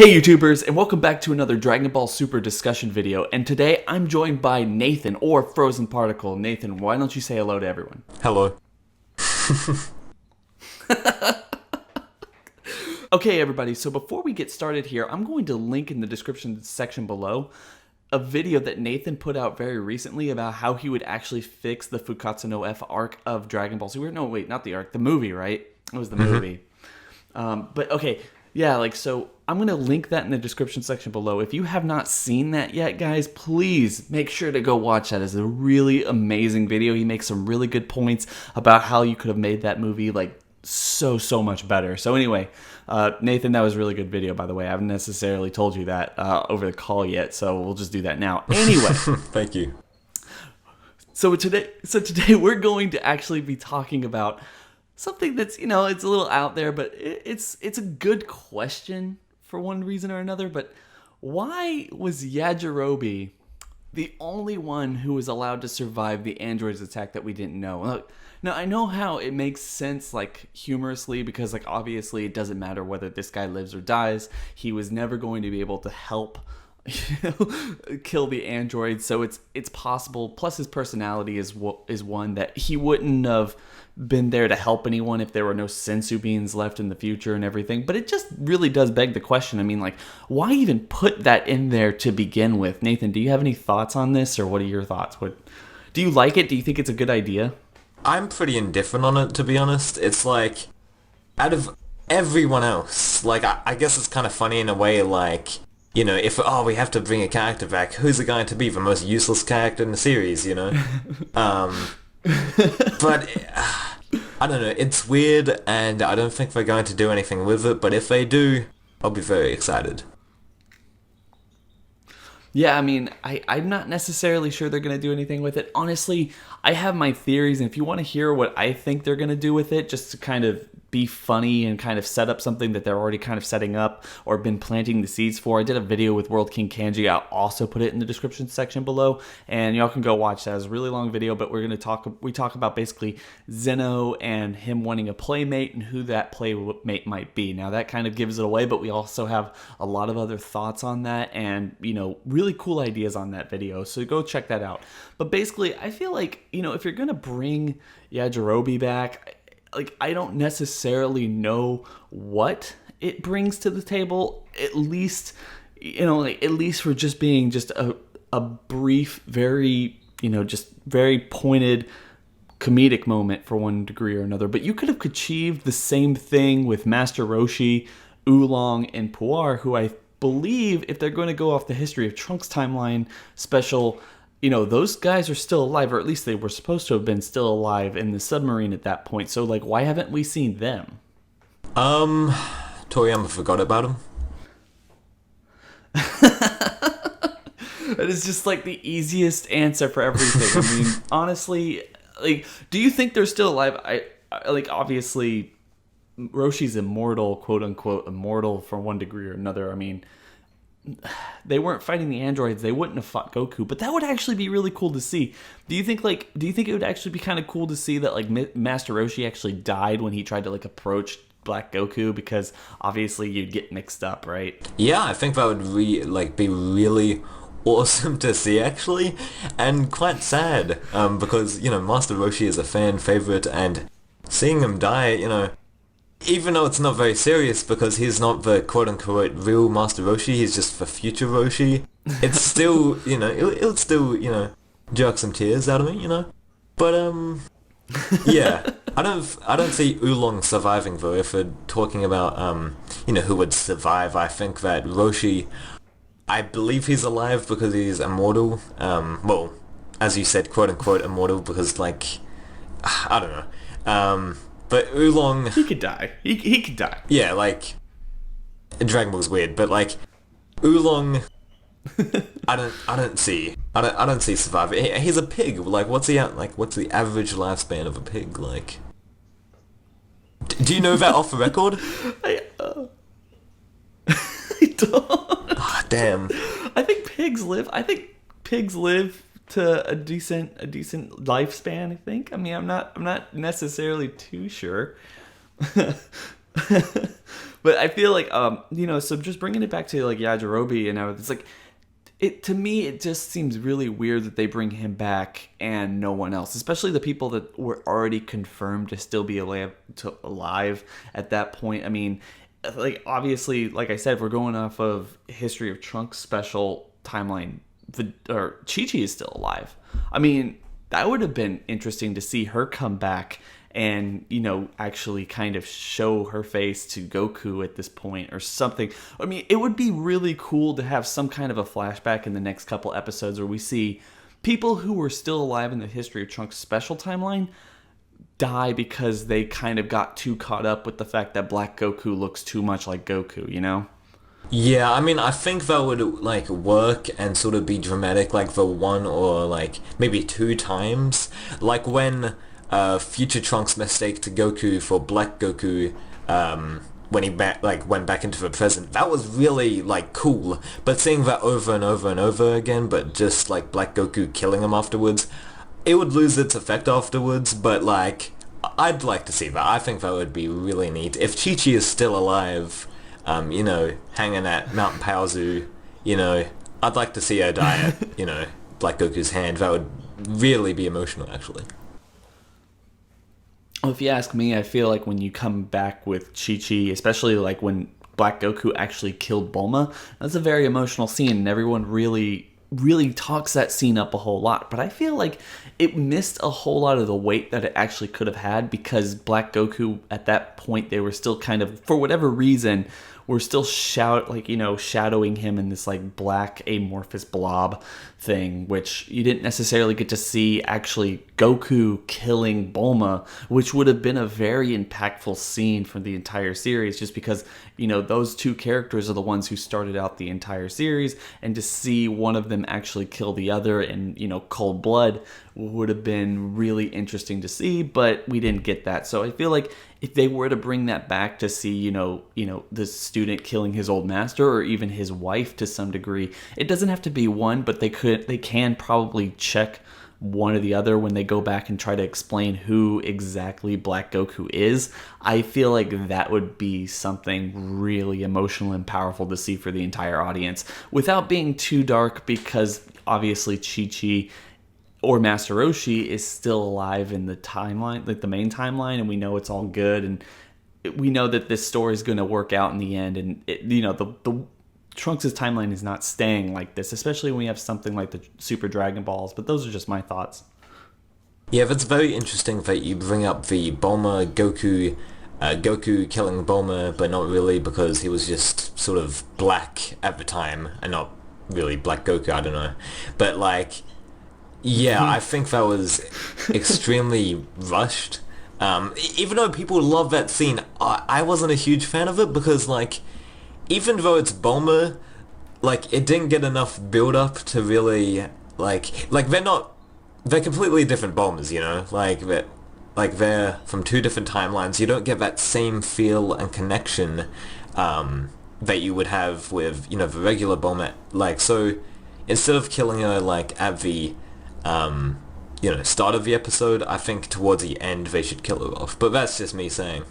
Hey YouTubers, and welcome back to another Dragon Ball Super discussion video, and today I'm joined by Nathan, or Frozen Particle. Nathan, why don't you say hello to everyone? Hello. Okay everybody, so before we get started here, I'm going to link in the description section below a video that Nathan put out very recently about how he would actually fix the Fukatsu no F arc of Dragon Ball Super. No, wait, not the arc, the movie, right? It was the movie. But okay, yeah, so I'm going to link that in the description section below. If you have not seen that yet, guys, please make sure to go watch that. It's a really amazing video. He makes some really good points about how you could have made that movie so much better. So anyway, Nathan, that was a really good video, by the way. I haven't necessarily told you that over the call yet, so we'll just do that now. Anyway. Thank you. So today we're going to actually be talking about something that's, it's a little out there, but it's a good question for one reason or another. But why was Yajirobe the only one who was allowed to survive the android's attack that we didn't know? Now, I know how it makes sense, humorously, because, obviously it doesn't matter whether this guy lives or dies. He was never going to be able to help kill the android, so it's possible. Plus, his personality is one that he wouldn't have been there to help anyone if there were no sensu beans left in the future and everything. But it just really does beg the question. I mean, why even put that in there to begin with? Nathan, do you have any thoughts on this, or what are your thoughts? Do you like it? Do you think it's a good idea? I'm pretty indifferent on it, to be honest. It's out of everyone else, I guess it's kind of funny in a way, if, we have to bring a character back, who's it going to be? The most useless character in the series, But, I don't know, it's weird, and I don't think they're going to do anything with it, but if they do, I'll be very excited. Yeah, I mean, I'm not necessarily sure they're going to do anything with it. Honestly, I have my theories, and if you want to hear what I think they're going to do with it, just to kind of be funny and kind of set up something that they're already kind of setting up or been planting the seeds for, I did a video with World King Kanji. I'll also put it in the description section below, and y'all can go watch that. It's a really long video, but we talk about basically Zeno and him wanting a playmate and who that playmate might be. Now, that kind of gives it away, but we also have a lot of other thoughts on that and, really cool ideas on that video, so go check that out. But basically, I feel like, if you're going to bring Yajirobe back, I don't necessarily know what it brings to the table, at least, at least for just being just a brief, very, just very pointed comedic moment for one degree or another. But you could have achieved the same thing with Master Roshi, Oolong, and Puar, who I believe, if they're going to go off the History of Trunks timeline special, those guys are still alive, or at least they were supposed to have been still alive in the submarine at that point. So, why haven't we seen them? Toriyama forgot about them. That is just, the easiest answer for everything. I mean, honestly, do you think they're still alive? I obviously, Roshi's immortal, quote-unquote immortal, for one degree or another. I mean, they weren't fighting the androids, they wouldn't have fought Goku, but that would actually be really cool to see. Do you think it would actually be kind of cool to see that Master Roshi actually died when he tried to approach Black Goku, because obviously you'd get mixed up, right? Yeah, I think that would be really awesome to see, actually, and quite sad, because Master Roshi is a fan favorite, and seeing him die, even though it's not very serious because he's not the quote-unquote real Master Roshi, he's just the future Roshi, it's still, it'll still, jerk some tears out of me, But, yeah, I don't see Oolong surviving, though. If we're talking about, who would survive, I think that Roshi, I believe he's alive because he's immortal, well, as you said, quote-unquote immortal, because, I don't know, but Oolong... He could die. He could die. Yeah, Dragon Ball's weird, but Oolong, I don't see surviving. He's a pig. What's the average lifespan of a pig? Do you know that off the record? I don't. Oh, damn. I think pigs live to a decent lifespan, I think. I mean, I'm not necessarily too sure. But I feel like, so just bringing it back to like Yajirobe and everything, it's like, it to me, it just seems really weird that they bring him back and no one else, especially the people that were already confirmed to still be alive at that point. I mean, like obviously, like I said, if we're going off of History of Trunks special timeline, or ChiChi is still alive. I mean, that would have been interesting to see her come back and actually kind of show her face to Goku at this point or something. I mean, it would be really cool to have some kind of a flashback in the next couple episodes where we see people who were still alive in the History of Trunks special timeline die because they kind of got too caught up with the fact that Black Goku looks too much like Goku, Yeah, I mean, I think that would like work and sort of be dramatic, like the one or like maybe two times, like when Future Trunks mistaked Goku for Black Goku, when he went back into the present. That was really like cool. But seeing that over and over and over again, but just like Black Goku killing him afterwards, it would lose its effect afterwards. But like, I'd like to see that. I think that would be really neat if ChiChi is still alive. Hanging at Mount Paozu, I'd like to see her die at, Black Goku's hand. That would really be emotional, actually. Well, if you ask me, I feel like when you come back with ChiChi, especially like when Black Goku actually killed Bulma, that's a very emotional scene, and everyone really, really talks that scene up a whole lot. But I feel like it missed a whole lot of the weight that it actually could have had, because Black Goku, at that point, they were still kind of, for whatever reason, were still shadowing him in this like black amorphous blob thing, which you didn't necessarily get to see actually Goku killing Bulma, which would have been a very impactful scene for the entire series, just because those two characters are the ones who started out the entire series, and to see one of them actually kill the other in cold blood would have been really interesting to see, but we didn't get that. So I feel like if they were to bring that back to see the student killing his old master, or even his wife to some degree, it doesn't have to be one, but they can probably check one or the other when they go back and try to explain who exactly Black Goku is. I feel like that would be something really emotional and powerful to see for the entire audience, without being too dark, because obviously ChiChi or Master Roshi is still alive in the timeline, like the main timeline, and we know it's all good, and we know that this story is going to work out in the end, and the Trunks' timeline is not staying like this, especially when we have something like the Super Dragon Balls. But those are just my thoughts. Yeah, that's very interesting that you bring up the Bulma Goku killing Bulma, but not really, because he was just sort of black at the time and not really Black Goku. I don't know, but like, yeah, I think that was extremely rushed. Even though people love that scene, I wasn't a huge fan of it, because like, even though it's Bulma, like, it didn't get enough build-up to really, like they're completely different Bulmas, they're from two different timelines. You don't get that same feel and connection, that you would have with, the regular Bulma. Like, so, instead of killing her, like, at the, start of the episode, I think towards the end they should kill her off. But that's just me saying.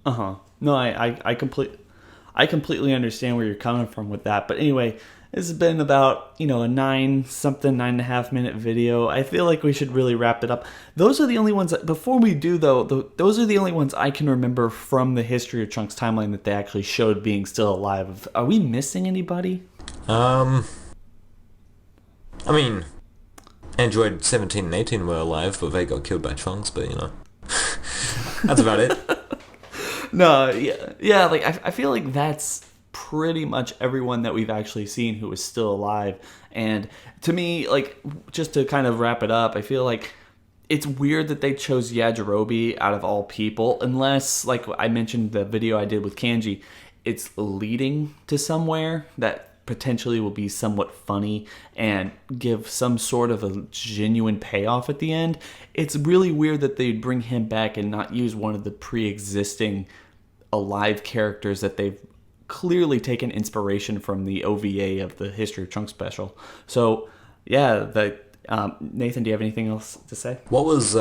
Uh-huh. No, I completely understand where you're coming from with that. But anyway, this has been about, a 9.5 minute video. I feel like we should really wrap it up. Those are the only ones before we do though, those are the only ones I can remember from the History of Trunks timeline that they actually showed being still alive. Are we missing anybody? I mean, Android 17 and 18 were alive, but they got killed by Trunks, but that's about it. No, yeah, like I feel like that's pretty much everyone that we've actually seen who is still alive. And to me, like, just to kind of wrap it up, I feel like it's weird that they chose Yajirobe out of all people, unless, like I mentioned the video I did with Kanji, it's leading to somewhere that potentially will be somewhat funny and give some sort of a genuine payoff at the end. It's really weird that they'd bring him back and not use one of the pre-existing alive characters that they've clearly taken inspiration from the OVA of the History of Trunks special. So, yeah, Nathan, do you have anything else to say? What was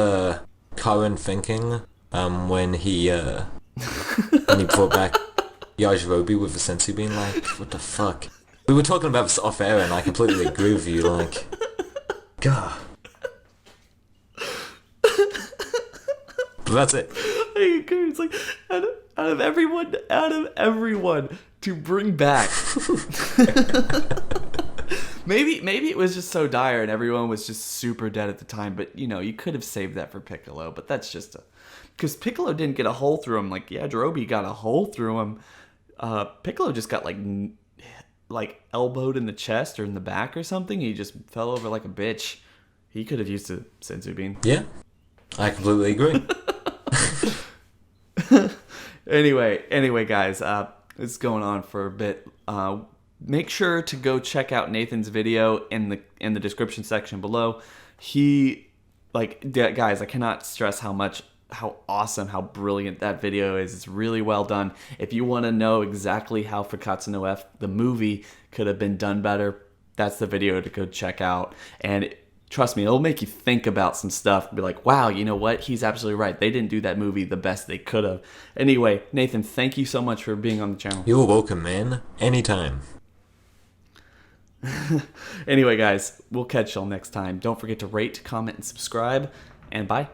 Karin thinking when he And he brought back Yajirobe with the sensu bean, like, what the fuck? We were talking about this off air and I completely agree with you, like, God. But that's it. I agree. It's like, out of everyone to bring back. Maybe it was just so dire and everyone was just super dead at the time, but you could have saved that for Piccolo, but that's just because Piccolo didn't get a hole through him. Like, yeah, Yajirobe got a hole through him. Piccolo just got like elbowed in the chest or in the back or something. He just fell over like a bitch. He could have used a sensu bean. Yeah, I completely agree. Anyway, guys, this is going on for a bit. Make sure to go check out Nathan's video in the description section below. Guys, I cannot stress how awesome, how brilliant that video is. It's really well done. If you want to know exactly how Fukkatsu no F, the movie, could have been done better, that's the video to go check out. And trust me, it'll make you think about some stuff. Be like, wow, you know what? He's absolutely right. They didn't do that movie the best they could have. Anyway, Nathan, thank you so much for being on the channel. You're welcome, man. Anytime. Anyway, guys, we'll catch y'all next time. Don't forget to rate, comment, and subscribe. And bye.